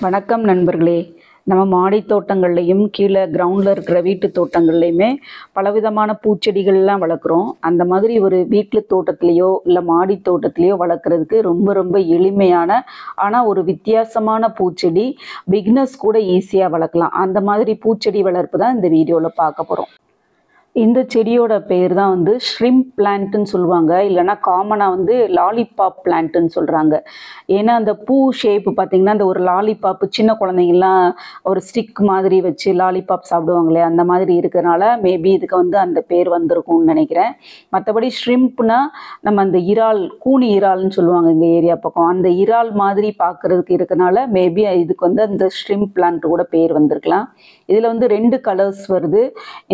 வணக்கம் நண்பர்களே. நம்ம மாடி தோட்டங்கள்லையும் கீழே கிரவுண்டில் இருக்கிற வீட்டு தோட்டங்கள்லையுமே பலவிதமான பூச்செடிகள்லாம் வளர்க்குறோம். அந்த மாதிரி ஒரு வீட்டு தோட்டத்துலேயோ இல்லை மாடி தோட்டத்துலேயோ வளர்க்குறதுக்கு ரொம்ப ரொம்ப எளிமையான ஆனால் ஒரு வித்தியாசமான பூச்செடி, பிகினர்ஸ் கூட ஈஸியாக வளர்க்கலாம். அந்த மாதிரி பூச்செடி வளர்ப்பு தான் இந்த வீடியோவில் பார்க்க போகிறோம். இந்த செடியோட பேர் தான் வந்து ஷ்ரிம்ப் பிளான்ட்டுன்னு சொல்லுவாங்க, இல்லைனா காமனாக வந்து லாலிபாப் பிளான்ட்டுன்னு சொல்கிறாங்க. ஏன்னா அந்த பூ ஷேப்பு பார்த்திங்கன்னா அந்த ஒரு லாலிபாப்பு, சின்ன குழந்தைங்கள்லாம் ஒரு ஸ்டிக் மாதிரி வச்சு லாலிபாப் சாப்பிடுவாங்களே அந்த மாதிரி இருக்கிறனால மேபி இதுக்கு வந்து அந்த பேர் வந்திருக்கும்னு நினைக்கிறேன். மற்றபடி ஷ்ரிம்ப்னா நம்ம அந்த இறால், கூனி இறால்னு சொல்லுவாங்க எங்கள் ஏரியா பக்கம், அந்த இறால் மாதிரி பார்க்குறதுக்கு இருக்கனால மேபி இதுக்கு வந்து அந்த ஷ்ரிம்ப் பிளான்ட் கூட பேர் வந்திருக்கலாம். இதில் வந்து 2 கலர்ஸ் வருது.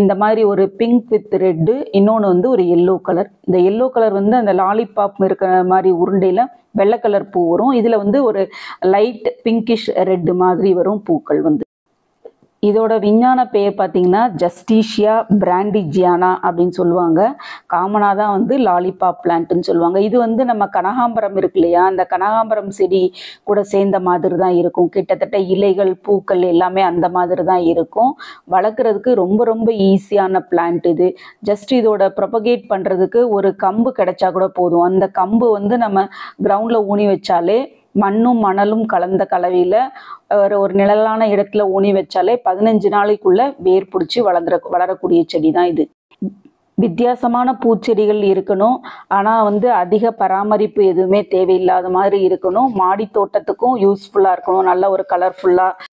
இந்த மாதிரி ஒரு பிங்க் வித் ரெட்டு, இன்னொன்று வந்து ஒரு எல்லோ கலர். இந்த எல்லோ கலர் வந்து அந்த லாலிபாப் இருக்கிற மாதிரி உருண்டையில் வெள்ளை கலர் பூ வரும். இதில் வந்து ஒரு லைட் பிங்கிஷ் ரெட்டு மாதிரி வரும் பூக்கள் வந்து. இதோட விஞ்ஞான பெயர் பார்த்திங்கன்னா ஜஸ்டீஷியா பிராண்டிஜியானா அப்படின்னு சொல்லுவாங்க. காமனாக தான் வந்து லாலிபாப் பிளான்ட்டுன்னு சொல்லுவாங்க. இது வந்து நம்ம கனகாம்பரம் இருக்கு இல்லையா, அந்த கனகாம்பரம் செடி கூட சேர்ந்த மாதிரி தான் இருக்கும். கிட்டத்தட்ட இலைகள் பூக்கள் எல்லாமே அந்த மாதிரி தான் இருக்கும். வளர்க்குறதுக்கு ரொம்ப ரொம்ப ஈஸியான பிளான்ட் இது. ஜஸ்ட் இதோட ப்ரொபகேட் பண்ணுறதுக்கு ஒரு கம்பு கிடைச்சா கூட போதும். அந்த கம்பு வந்து நம்ம கிரவுண்டில் ஊனி வச்சாலே, மண்ணும் மணலும் கலந்த கலவையில் ஒரு நிழலான இடத்துல ஊனி வச்சாலே 15 நாளைக்குள்ள வேர் பிடிச்சி வளரக்கூடிய செடி தான் இது. வித்தியாசமான பூச்செடிகள் இருக்கணும், ஆனால் வந்து அதிக பராமரிப்பு எதுவுமே தேவையில்லாத மாதிரி இருக்கணும். மாடி தோட்டத்துக்கும் யூஸ்ஃபுல்லாக இருக்கணும். நல்ல ஒரு கலர்ஃபுல்லாக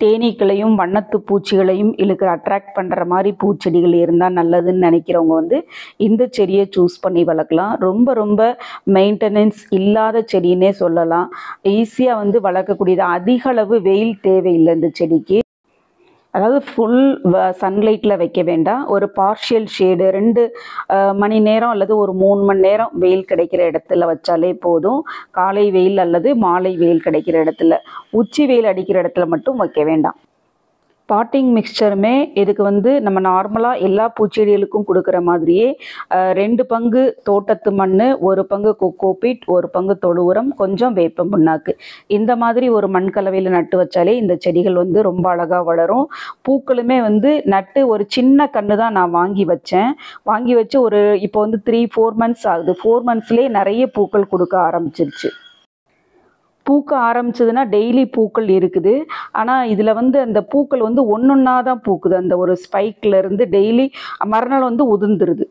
தேனீக்களையும் வண்ணத்து பூச்சிகளையும் அட்ராக்ட் பண்ணுற மாதிரி பூச்செடிகள் இருந்தால் நல்லதுன்னு நினைக்கிறவங்க வந்து இந்த செடியை சூஸ் பண்ணி வளர்க்கலாம். ரொம்ப ரொம்ப மெயின்டெனன்ஸ் இல்லாத செடின்னே சொல்லலாம். ஈஸியாக வந்து வளர்க்கக்கூடியது. அதிக அளவு வெயில் தேவையில்லை இந்த செடிக்கு. அதாவது ஃபுல் சன்லைட்டில் வைக்க வேண்டாம். ஒரு பார்ஷியல் ஷேடு 2 மணி நேரம் அல்லது ஒரு 3 மணி நேரம் வெயில் கிடைக்கிற இடத்துல வச்சாலே போதும். காலை வெயில் அல்லது மாலை வெயில் கிடைக்கிற இடத்துல, உச்சி வெயில் அடிக்கிற இடத்துல மட்டும் வைக்க வேண்டாம். பாட்டிங் மிக்சருமே இதுக்கு வந்து நம்ம நார்மலாக எல்லா பூச்செடிகளுக்கும் கொடுக்குற மாதிரியே 2 பங்கு தோட்டத்து மண், 1 பங்கு கொக்கோபீட், 1 பங்கு தொழு உரம், கொஞ்சம் வேப்ப புண்ணாக்கு, இந்த மாதிரி ஒரு மண் கலவையில் நட்டு வச்சாலே இந்த செடிகள் வந்து ரொம்ப அழகாக வளரும். பூக்களுமே வந்து நட்டு ஒரு சின்ன கன்று தான் நான் வாங்கி வச்சேன். வாங்கி வச்சு ஒரு இப்போ வந்து 3-4 மந்த்ஸ் ஆகுது. 4 மந்த்ஸ்லேயே நிறைய பூக்கள் கொடுக்க ஆரம்பிச்சிருச்சு. பூக்க ஆரம்பிச்சதுன்னா டெய்லி பூக்கள் இருக்குது. ஆனால் இதில் வந்து அந்த பூக்கள் வந்து ஒன்றொன்னா தான் பூக்குது. அந்த ஒரு ஸ்பைக்லேருந்து டெய்லி மறுநாள் வந்து உதிர்ந்துருது.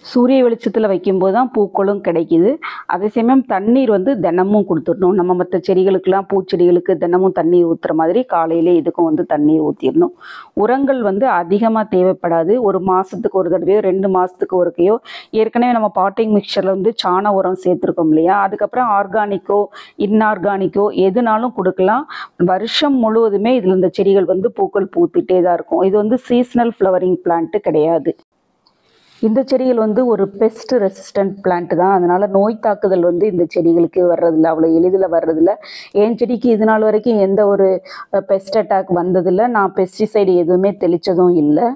சூரிய வெளிச்சத்தில் வைக்கும்போது தான் பூக்களும் கிடைக்கிது. அதே சமயம் தண்ணீர் வந்து தினமும் கொடுத்துடணும். நம்ம மற்ற செடிகளுக்கெல்லாம், பூச்செடிகளுக்கு தினமும் தண்ணீர் ஊற்றுற மாதிரி காலையிலே இதுக்கும் வந்து தண்ணீர் ஊற்றிடணும். உரங்கள் வந்து அதிகமாக தேவைப்படாது. ஒரு மாதத்துக்கு ஒரு தடவையோ 2 மாதத்துக்கு ஒருக்கையோ, ஏற்கனவே நம்ம பாட்டிங் மிக்சரில் வந்து சாண உரம் சேர்த்துருக்கோம் இல்லையா, அதுக்கப்புறம் ஆர்கானிக்கோ இன்ஆர்கானிக்கோ எதுனாலும் கொடுக்கலாம். வருஷம் முழுவதுமே இதில் இந்த செடிகள் வந்து பூக்கள் பூத்துட்டே தான் இருக்கும். இது வந்து சீசனல் ஃப்ளவரிங் பிளான்ட்டு கிடையாது. இந்த செடிகள் வந்து ஒரு பெஸ்ட் ரெசிஸ்டன்ட் பிளான்ட் தான். அதனால் நோய் தாக்குதல் வந்து இந்த செடிகளுக்கு வர்றதில்லை, அவ்வளோ எளிதில் வர்றதில்லை. என் செடிக்கு இது நாள் வரைக்கும் எந்த ஒரு பெஸ்ட் அட்டாக் வந்ததில்லை. நான் பெஸ்டிசைடு எதுவுமே தெளித்ததும் இல்லை.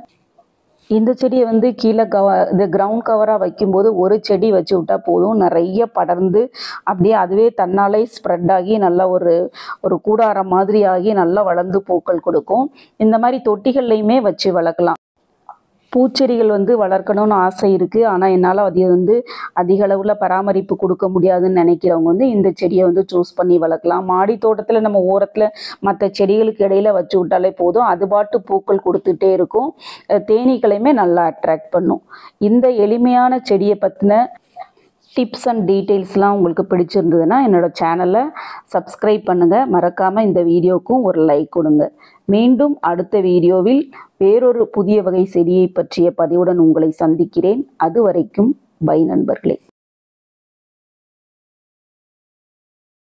இந்த செடியை வந்து கீழே இது கிரவுண்ட் கவராக வைக்கும்போது ஒரு செடி வச்சு விட்டால் போதும், நிறைய படர்ந்து அப்படியே அதுவே தன்னாலே ஸ்ப்ரெட் ஆகி நல்லா ஒரு கூடாரம் மாதிரி ஆகி நல்லா வளர்ந்து பூக்கள் கொடுக்கும். இந்த மாதிரி தொட்டிகள்லையுமே வச்சு வளர்க்கலாம். பூச்செடிகள் வந்து வளர்க்கணும்னு ஆசை இருக்குது, ஆனால் என்னால் அது வந்து அதிக அளவில் பராமரிப்பு கொடுக்க முடியாதுன்னு நினைக்கிறவங்க வந்து இந்த செடியை வந்து சூஸ் பண்ணி வளர்க்கலாம். மாடி தோட்டத்தில் நம்ம ஓரத்தில் மற்ற செடிகளுக்கு இடையில வச்சு விட்டாலே போதும், அது பாட்டு பூக்கள் கொடுத்துட்டே இருக்கும். தேனீக்களையுமே நல்லா அட்ராக்ட் பண்ணும். இந்த எளிமையான செடியை பற்றின டிப்ஸ் அண்ட் டீட்டெயில்ஸ்லாம் உங்களுக்கு பிடிச்சிருந்ததுன்னா என்னோடய சேனலை சப்ஸ்கிரைப் பண்ணுங்கள். மறக்காமல் இந்த வீடியோவுக்கும் ஒரு லைக் கொடுங்க. மீண்டும் அடுத்த வீடியோவில் வேறொரு புதிய வகை செடியை பற்றிய பதிவுடன் உங்களை சந்திக்கிறேன். அது வரைக்கும் பை நண்பர்களே.